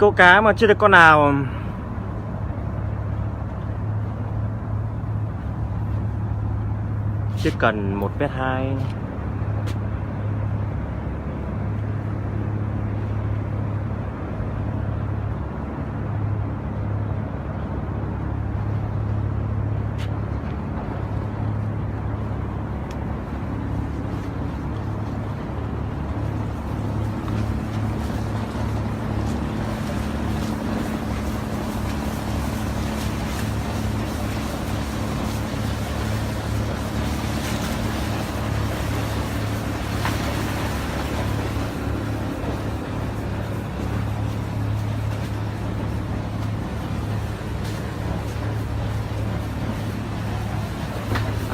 câu cá mà chưa được con nào. Chỉ cần 1,2 m.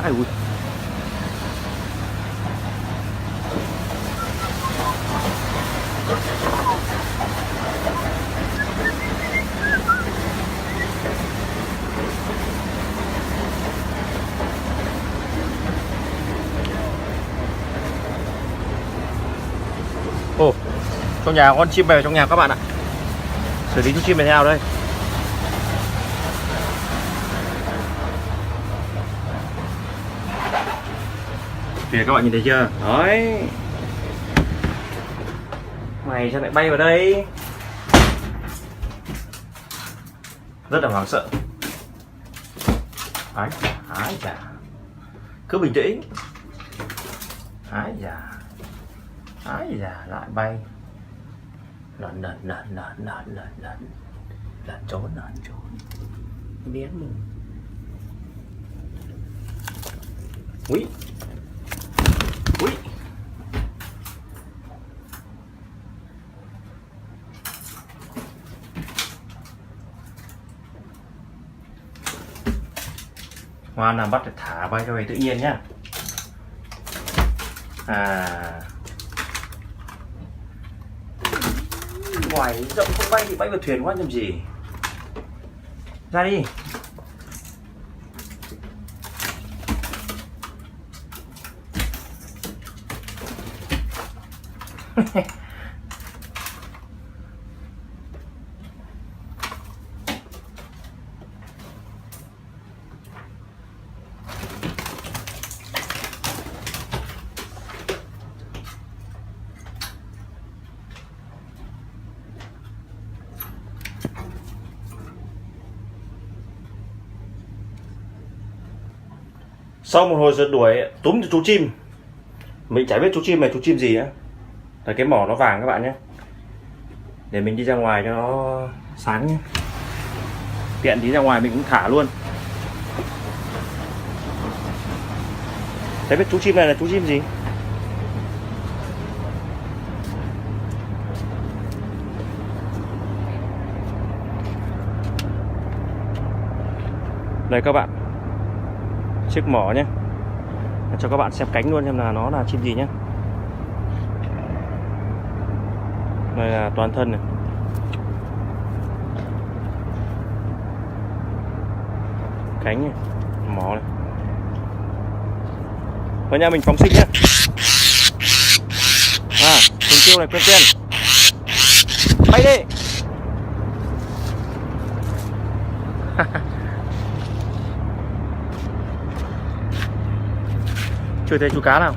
Ai ui. Ồ, trong nhà có con chim bè trong nhà các bạn ạ. Xử lý chú chim bè thế nào đây? Kìa các bạn nhìn thấy chưa? Đấy. Mày sao lại bay vào đây? Rất là hoảng sợ. Ái chà. Cứ bình tĩnh. Ái chà lại bay. Lần trốn. Biến mình. Úi. Ngoan là bắt để thả bay cho về tự nhiên nhá. Ngoài rộng không bay thì bay vào thuyền quá làm gì. Ra đi. Sau một hồi rượt đuổi túm được chú chim. Mình chả biết chú chim này chú chim gì á. Là cái mỏ nó vàng các bạn nhé. Để mình đi ra ngoài cho nó sáng nhé. Tiện tí ra ngoài mình cũng thả luôn. Chả biết chú chim này là chú chim gì. Đây các bạn, chiếc mỏ nhé, cho các bạn xem cánh luôn xem là nó là chim gì nhé. Đây là toàn thân này, cánh này, mỏ này. Và nhà mình phóng sinh nhé. Tiếng kêu này quen. Bay đi. Chưa thấy chú cá nào.